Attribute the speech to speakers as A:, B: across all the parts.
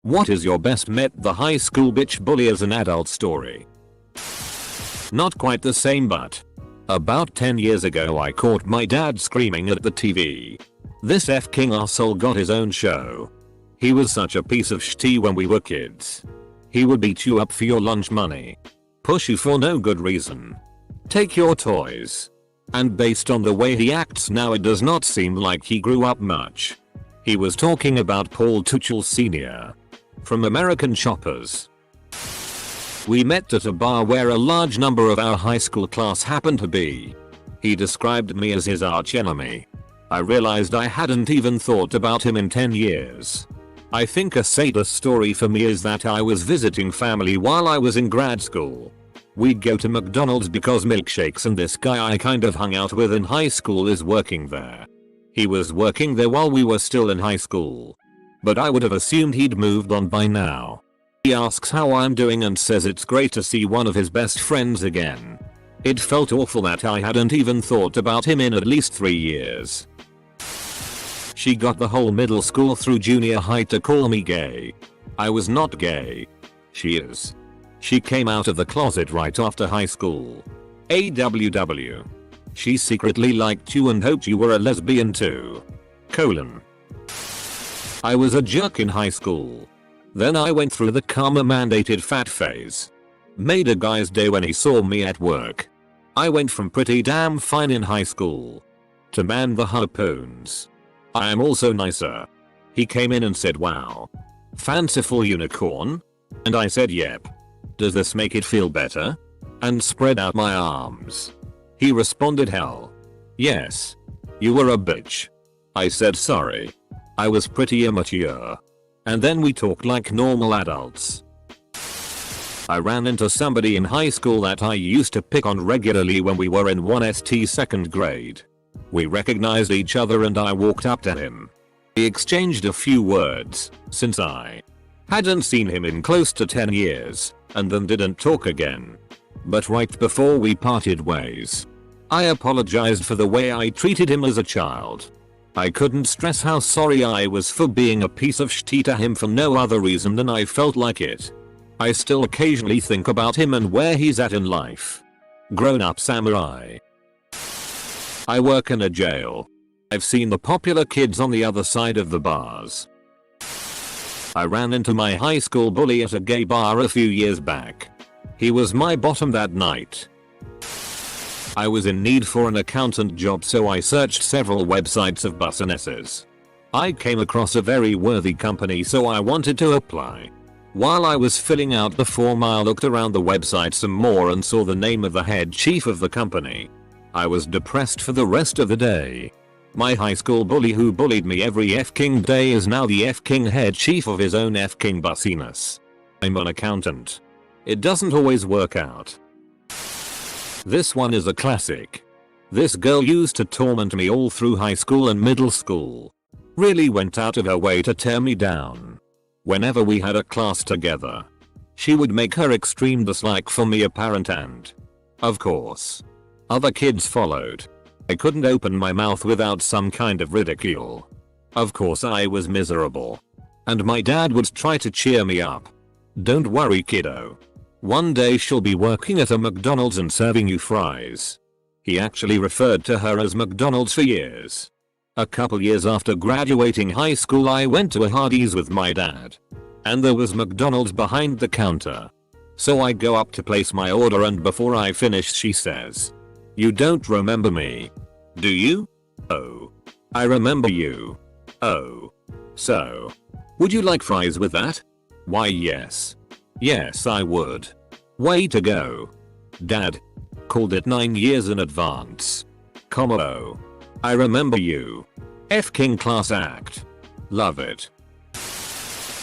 A: What is your best met the high school bitch bully as an adult story? Not quite the same, but about 10 years ago I caught my dad screaming at the TV. This King arsehole got his own show. He was such a piece of shit when we were kids. He would beat you up for your lunch money. Push you for no good reason. Take your toys. And based on the way he acts now, it does not seem like he grew up much. He was talking about Paul Tuchel Sr. from American Choppers. We met at a bar where a large number of our high school class happened to be. He described me as his arch enemy. I realized I hadn't even thought about him in 10 years. I think a saddest story for me is that I was visiting family while I was in grad school. We'd go to McDonald's because milkshakes, and this guy I kind of hung out with in high school is working there. He was working there while we were still in high school. But I would have assumed he'd moved on by now. He asks how I'm doing and says it's great to see one of his best friends again. It felt awful that I hadn't even thought about him in at least 3 years. She got the whole middle school through junior high to call me gay. I was not gay. She is. She came out of the closet right after high school. AWW. She secretly liked you and hoped you were a lesbian too. I was a jerk in high school. Then I went through the karma mandated fat phase. Made a guy's day when he saw me at work. I went from pretty damn fine in high school to man the harpoons. I am also nicer. He came in and said, wow. Fanciful unicorn? And I said, yep. Does this make it feel better? And spread out my arms. He responded, hell yes. You were a bitch. I said sorry. I was pretty immature. And then we talked like normal adults. I ran into somebody in high school that I used to pick on regularly when we were in 1st second grade. We recognized each other and I walked up to him. We exchanged a few words, since I hadn't seen him in close to 10 years, and then didn't talk again. But right before we parted ways, I apologized for the way I treated him as a child. I couldn't stress how sorry I was for being a piece of shit to him for no other reason than I felt like it. I still occasionally think about him and where he's at in life. Grown up samurai. I work in a jail. I've seen the popular kids on the other side of the bars. I ran into my high school bully at a gay bar a few years back. He was my bottom that night. I was in need for an accountant job, so I searched several websites of businesses. I came across a very worthy company, so I wanted to apply. While I was filling out the form, I looked around the website some more and saw the name of the head chief of the company. I was depressed for the rest of the day. My high school bully who bullied me every f-king day is now the f-king head chief of his own f-king bussiness. I'm an accountant. It doesn't always work out. This one is a classic. This girl used to torment me all through high school and middle school. Really went out of her way to tear me down. Whenever we had a class together, she would make her extreme dislike for me apparent, and of course, other kids followed. I couldn't open my mouth without some kind of ridicule. Of course I was miserable. And my dad would try to cheer me up. Don't worry, kiddo. One day she'll be working at a McDonald's and serving you fries. He actually referred to her as McDonald's for years. A couple years after graduating high school, I went to a Hardee's with my dad. And there was McDonald's behind the counter. So I go up to place my order, and before I finish she says, "You don't remember me, do you?" "Oh, I remember you." "Oh. So, would you like fries with that?" "Why, yes. Yes, I would." "Way to go, Dad. Called it 9 years in advance." "Oh, I remember you. F-king class act. Love it."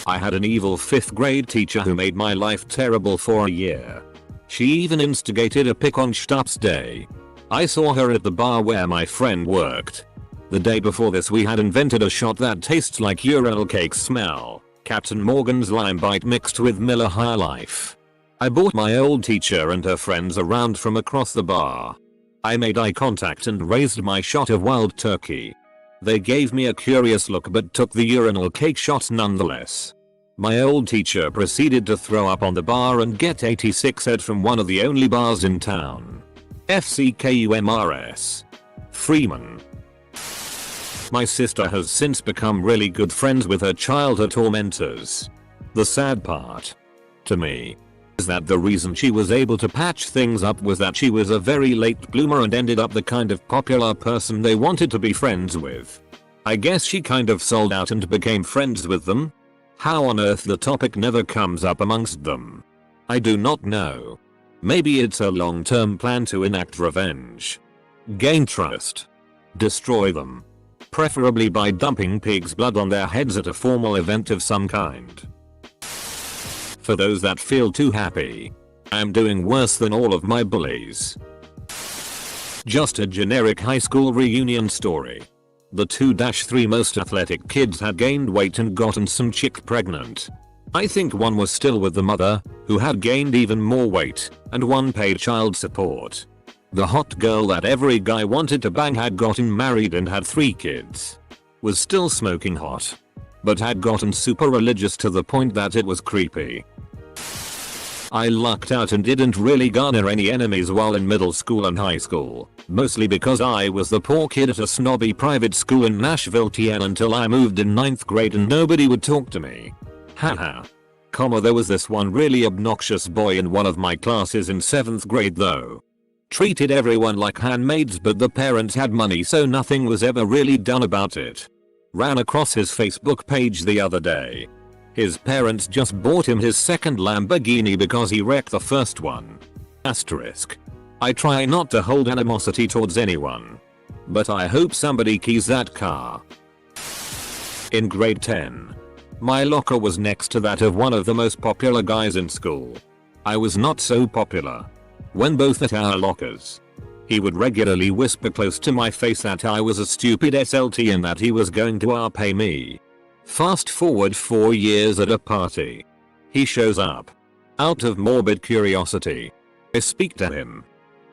A: I had an evil 5th grade teacher who made my life terrible for a year. She even instigated a pick on Stups Day. I saw her at the bar where my friend worked. The day before this, we had invented a shot that tastes like urinal cake smell. Captain Morgan's Lime Bite mixed with Miller High Life. I brought my old teacher and her friends around from across the bar. I made eye contact and raised my shot of wild turkey. They gave me a curious look but took the urinal cake shot nonetheless. My old teacher proceeded to throw up on the bar and get 86 ed from one of the only bars in town. FCKUMRS. Freeman. My sister has since become really good friends with her childhood tormentors. The sad part, to me, is that the reason she was able to patch things up was that she was a very late bloomer and ended up the kind of popular person they wanted to be friends with. I guess she kind of sold out and became friends with them? How on earth the topic never comes up amongst them? I do not know. Maybe it's a long-term plan to enact revenge. Gain trust. Destroy them. Preferably by dumping pig's blood on their heads at a formal event of some kind. For those that feel too happy, I'm doing worse than all of my bullies. Just a generic high school reunion story. The 2-3 most athletic kids had gained weight and gotten some chick pregnant. I think one was still with the mother, who had gained even more weight, and one paid child support. The hot girl that every guy wanted to bang had gotten married and had 3 kids. Was still smoking hot. But had gotten super religious to the point that it was creepy. I lucked out and didn't really garner any enemies while in middle school and high school, mostly because I was the poor kid at a snobby private school in Nashville, TN until I moved in 9th grade and nobody would talk to me. Haha. There was this one really obnoxious boy in one of my classes in 7th grade though. Treated everyone like handmaids, but the parents had money so nothing was ever really done about it. Ran across his Facebook page the other day. His parents just bought him his second Lamborghini because he wrecked the first one. Asterisk. I try not to hold animosity towards anyone. But I hope somebody keys that car. In grade 10. My locker was next to that of one of the most popular guys in school. I was not so popular. When both at our lockers. He would regularly whisper close to my face that I was a stupid SLT and that he was going to pay me. Fast forward 4 years at a party. He shows up. Out of morbid curiosity. I speak to him.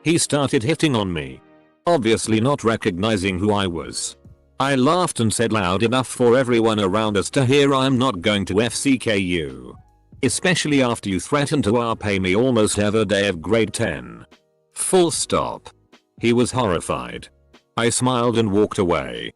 A: He started hitting on me. Obviously not recognizing who I was. I laughed and said loud enough for everyone around us to hear, I'm not going to FCKU. Especially after you threatened to pay me almost every day of grade 10. Full stop. He was horrified. I smiled and walked away.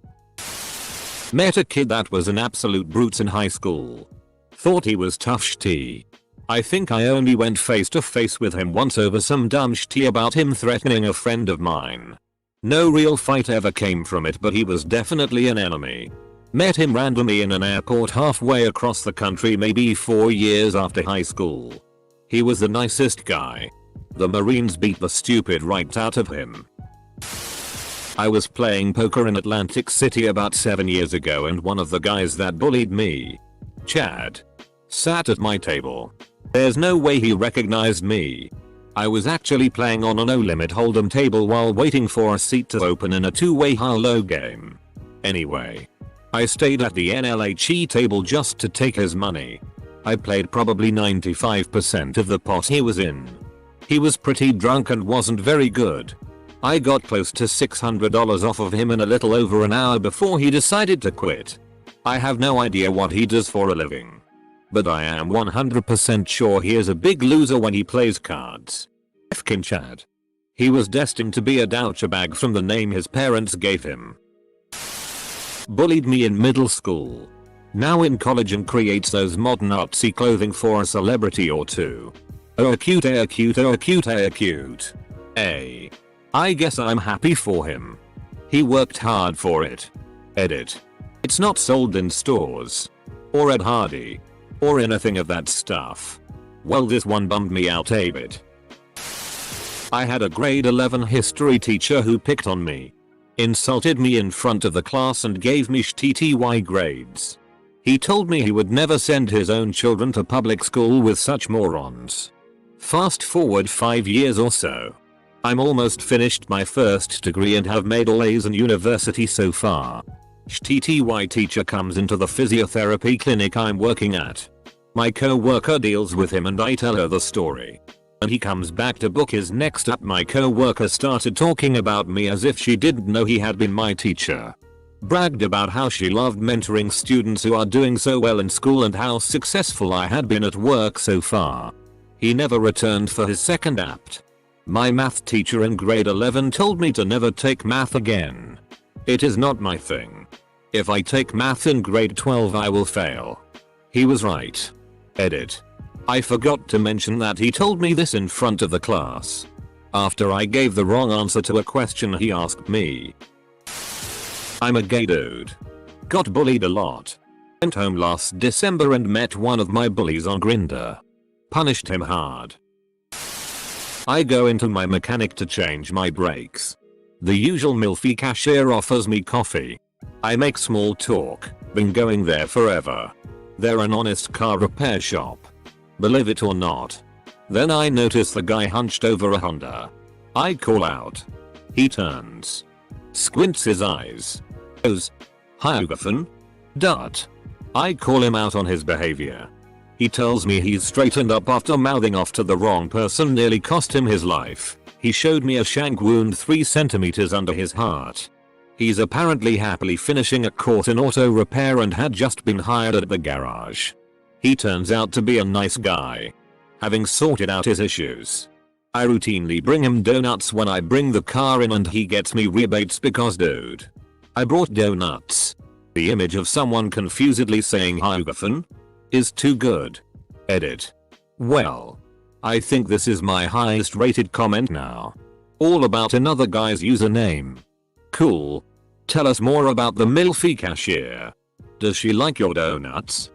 A: Met a kid that was an absolute brute in high school. Thought he was tough shitty. I think I only went face to face with him once over some dumb shitty about him threatening a friend of mine. No real fight ever came from it, but he was definitely an enemy. Met him randomly in an airport halfway across the country maybe 4 years after high school. He was the nicest guy. The Marines beat the stupid right out of him. I was playing poker in Atlantic City about 7 years ago and one of the guys that bullied me, Chad, sat at my table. There's no way he recognized me. I was actually playing on a no limit hold'em table while waiting for a seat to open in a 2-way high-low game. Anyway. I stayed at the NLHE table just to take his money. I played probably 95% of the pot he was in. He was pretty drunk and wasn't very good. I got close to $600 off of him in a little over an hour before he decided to quit. I have no idea what he does for a living. But I am 100% sure he is a big loser when he plays cards. Fkin Chad. He was destined to be a douchebag from the name his parents gave him. Bullied me in middle school. Now in college and creates those modern artsy clothing for a celebrity or two. Oh cute, oh cute, oh cute, oh cute. I guess I'm happy for him. He worked hard for it. Edit. It's not sold in stores. Or at Hardy. Or anything of that stuff. Well, this one bummed me out a bit. I had a grade 11 history teacher who picked on me. Insulted me in front of the class and gave me shitty grades. He told me he would never send his own children to public school with such morons. Fast forward 5 years or so. I'm almost finished my first degree and have made all A's in university so far. Shitty teacher comes into the physiotherapy clinic I'm working at. My co-worker deals with him and I tell her the story. And he comes back to book his next up. My co-worker started talking about me as if she didn't know he had been my teacher. Bragged about how she loved mentoring students who are doing so well in school and how successful I had been at work so far. He never returned for his second apt. My math teacher in grade 11 told me to never take math again. It is not my thing. If I take math in grade 12 I will fail. He was right. Edit. I forgot to mention that he told me this in front of the class. After I gave the wrong answer to a question he asked me. I'm a gay dude. Got bullied a lot. Went home last December and met one of my bullies on Grindr. Punished him hard. I go into my mechanic to change my brakes. The usual milfy cashier offers me coffee. I make small talk, been going there forever. They're an honest car repair shop. Believe it or not. Then I notice the guy hunched over a Honda. I call out. He turns. Squints his eyes. Goes, "Hi Ugathan." Dot. I call him out on his behavior. He tells me he's straightened up after mouthing off to the wrong person nearly cost him his life. He showed me a shank wound 3 centimeters under his heart. He's apparently happily finishing a course in auto repair and had just been hired at the garage. He turns out to be a nice guy. Having sorted out his issues, I routinely bring him donuts when I bring the car in and he gets me rebates because dude, I brought donuts. The image of someone confusedly saying "Hi Ugathan" is too good. Edit. Well, I think this is my highest rated comment now. All about another guy's username. Cool. Tell us more about the milfy cashier. Does she like your donuts?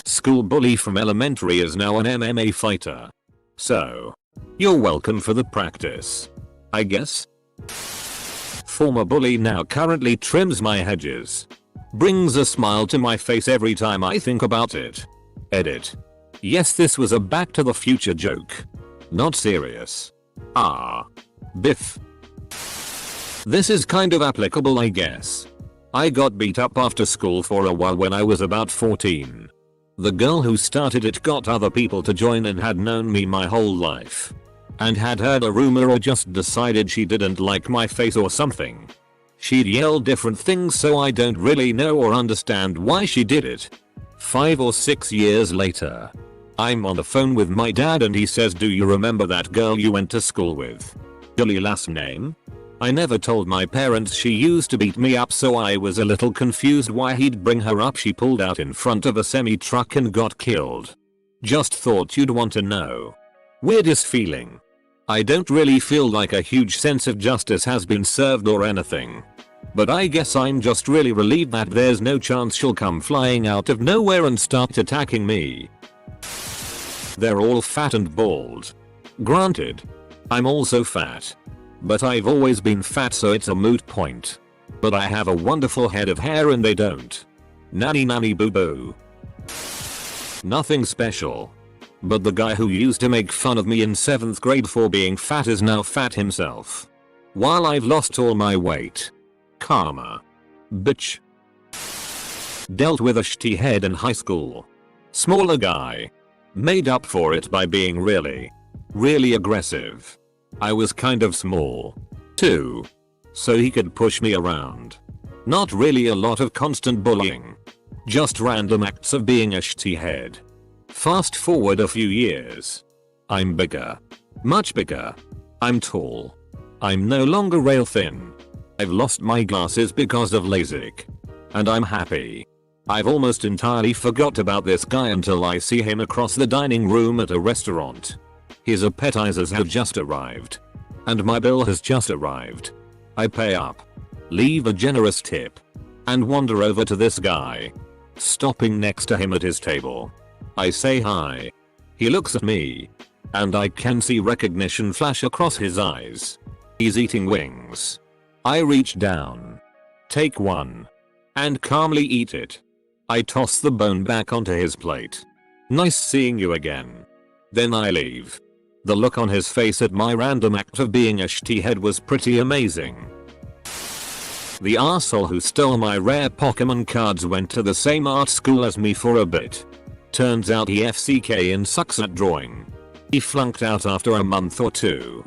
A: School bully from elementary is now an MMA fighter. So, you're welcome for the practice, I guess. Former bully now currently trims my hedges. Brings a smile to my face every time I think about it. Edit. Yes, this was a Back to the Future joke. Not serious. Ah. Biff. This is kind of applicable, I guess. I got beat up after school for a while when I was about 14. The girl who started it got other people to join and had known me my whole life. And had heard a rumor or just decided she didn't like my face or something. She'd yell different things, so I don't really know or understand why she did it. 5 or 6 years later, I'm on the phone with my dad and he says, "Do you remember that girl you went to school with? Julie last name?" I never told my parents she used to beat me up, so I was a little confused why he'd bring her up. She pulled out in front of a semi-truck and got killed. Just thought you'd want to know. Weirdest feeling. I don't really feel like a huge sense of justice has been served or anything. But I guess I'm just really relieved that there's no chance she'll come flying out of nowhere and start attacking me. They're all fat and bald. Granted, I'm also fat. But I've always been fat, so it's a moot point. But I have a wonderful head of hair and they don't. Nanny nanny boo boo. Nothing special. But the guy who used to make fun of me in 7th grade for being fat is now fat himself. While I've lost all my weight. Karma. Bitch. Dealt with a shitty head in high school. Smaller guy. Made up for it by being really aggressive. I was kind of small, too. So he could push me around. Not really a lot of constant bullying. Just random acts of being a shitty head. Fast forward a few years. I'm bigger. Much bigger. I'm tall. I'm no longer rail thin. I've lost my glasses because of LASIK. And I'm happy. I've almost entirely forgot about this guy until I see him across the dining room at a restaurant. His appetizers have just arrived. And my bill has just arrived. I pay up. Leave a generous tip. And wander over to this guy. Stopping next to him at his table. I say hi. He looks at me. And I can see recognition flash across his eyes. He's eating wings. I reach down. Take one. And calmly eat it. I toss the bone back onto his plate. Nice seeing you again. Then I leave. The look on his face at my random act of being a shitty head was pretty amazing. The arsehole who stole my rare Pokemon cards went to the same art school as me for a bit. Turns out he FCK and sucks at drawing. He flunked out after a month or two.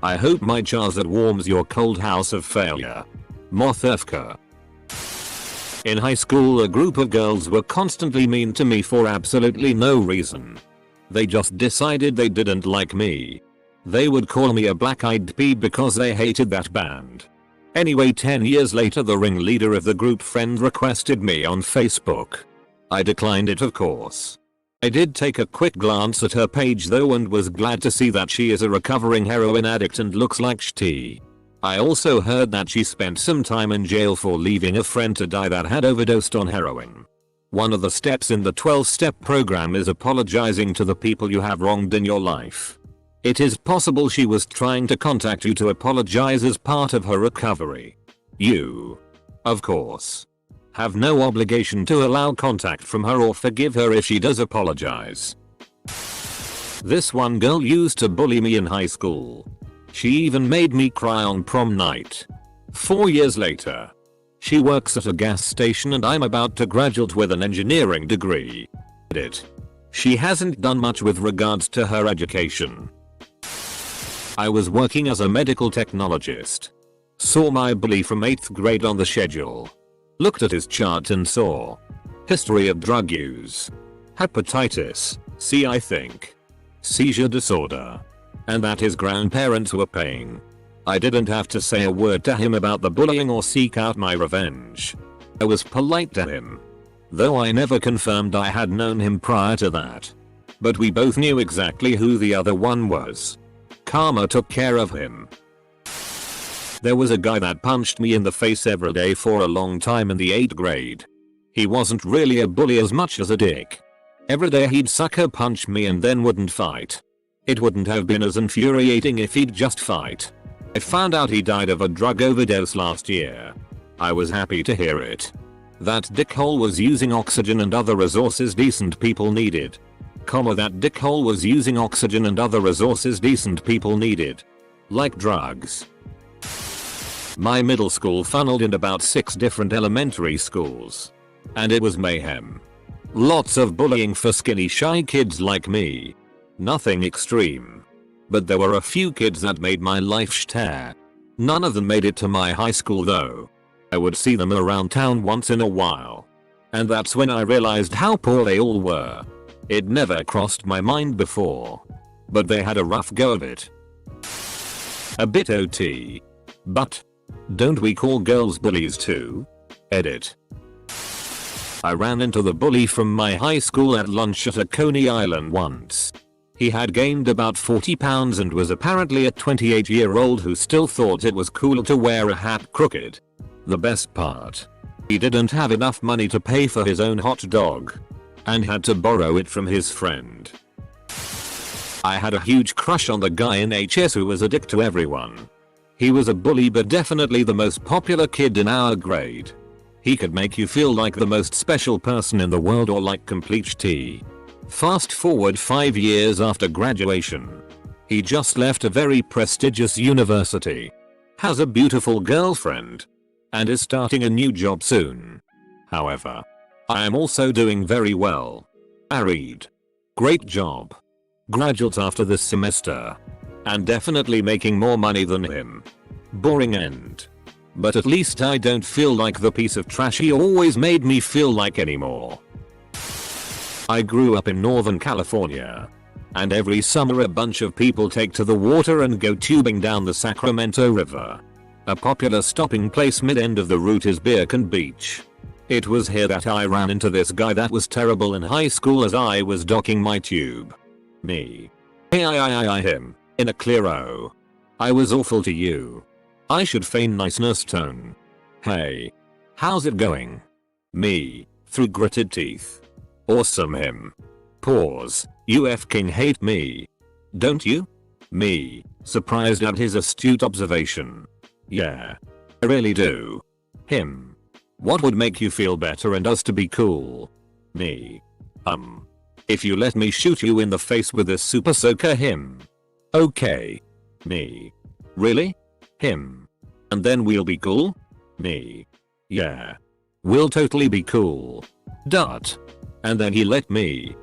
A: I hope my Charizard warms your cold house of failure. Mothefka. In high school, a group of girls were constantly mean to me for absolutely no reason. They just decided they didn't like me. They would call me a Black Eyed Pea because they hated that band. Anyway, 10 years later, the ringleader of the group friend requested me on Facebook. I declined it, of course. I did take a quick glance at her page though and was glad to see that she is a recovering heroin addict and looks like shitty. I also heard that she spent some time in jail for leaving a friend to die that had overdosed on heroin. One of the steps in the 12-step program is apologizing to the people you have wronged in your life. It is possible she was trying to contact you to apologize as part of her recovery. You, of course, have no obligation to allow contact from her or forgive her if she does apologize. This one girl used to bully me in high school. She even made me cry on prom night. 4 years later, she works at a gas station and I'm about to graduate with an engineering degree. She hasn't done much with regards to her education. I was working as a medical technologist. Saw my bully from 8th grade on the schedule. Looked at his chart and saw history of drug use, hepatitis C, I think, seizure disorder, and that his grandparents were paying. I didn't have to say a word to him about the bullying or seek out my revenge. I was polite to him, though I never confirmed I had known him prior to that. But we both knew exactly who the other one was. Karma took care of him. There was a guy that punched me in the face every day for a long time in the 8th grade. He wasn't really a bully as much as a dick. Every day he'd sucker punch me and then wouldn't fight. It wouldn't have been as infuriating if he'd just fight. I found out he died of a drug overdose last year. I was happy to hear it. That dickhole was using oxygen and other resources decent people needed. That dickhole was using oxygen and other resources decent people needed. Like drugs. My middle school funneled in about 6 different elementary schools. And it was mayhem. Lots of bullying for skinny shy kids like me. Nothing extreme. But there were a few kids that made my life shter. None of them made it to my high school though. I would see them around town once in a while. And that's when I realized how poor they all were. It never crossed my mind before. But they had a rough go of it. A bit OT. But don't we call girls bullies too? Edit. I ran into the bully from my high school at lunch at a Coney Island once. He had gained about 40 pounds and was apparently a 28-year-old who still thought it was cool to wear a hat crooked. The best part, he didn't have enough money to pay for his own hot dog and had to borrow it from his friend. I had a huge crush on the guy in HS who was a dick to everyone. He was a bully but definitely the most popular kid in our grade. He could make you feel like the most special person in the world or like complete tea. Fast forward 5 years after graduation. He just left a very prestigious university, has a beautiful girlfriend, and is starting a new job soon. However, I am also doing very well. Married. Great job. Graduate after this semester. And definitely making more money than him. Boring end. But at least I don't feel like the piece of trash he always made me feel like anymore. I grew up in Northern California. And every summer a bunch of people take to the water and go tubing down the Sacramento River. A popular stopping place mid-end of the route is Beacon Beach. It was here that I ran into this guy that was terrible in high school as I was docking my tube. Me. Him. In a clear O. I was awful to you. I should feign niceness tone. Hey. How's it going? Me. Through gritted teeth. Awesome him. Pause. You f***ing hate me. Don't you? Me. Surprised at his astute observation. Yeah. I really do. Him. What would make you feel better and us to be cool? Me. If you let me shoot you in the face with this super soaker. Him. Okay. Me. Really? Him. And then we'll be cool? Me. Yeah. We'll totally be cool. Dot. And then he let me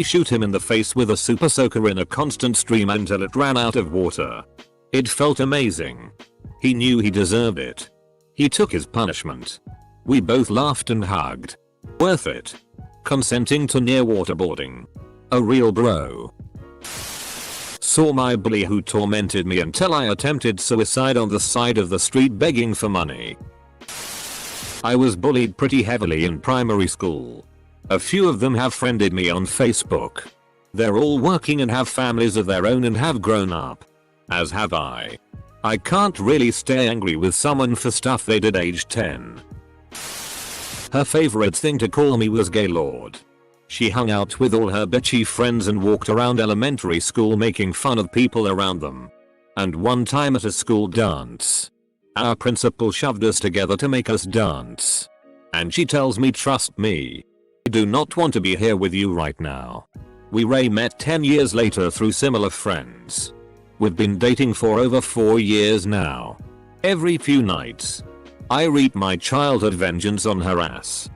A: shoot him in the face with a super soaker in a constant stream until it ran out of water. It felt amazing. He knew he deserved it. He took his punishment. We both laughed and hugged. Worth it. Consenting to near waterboarding. A real bro. Saw my bully who tormented me until I attempted suicide on the side of the street begging for money. I was bullied pretty heavily in primary school. A few of them have friended me on Facebook. They're all working and have families of their own and have grown up. As have I. I can't really stay angry with someone for stuff they did age 10. Her favorite thing to call me was Gaylord. She hung out with all her bitchy friends and walked around elementary school making fun of people around them. And one time at a school dance, our principal shoved us together to make us dance. And she tells me, trust me. I do not want to be here with you right now. We met 10 years later through similar friends. We've been dating for over 4 years now. Every few nights, I wreak my childhood vengeance on her ass.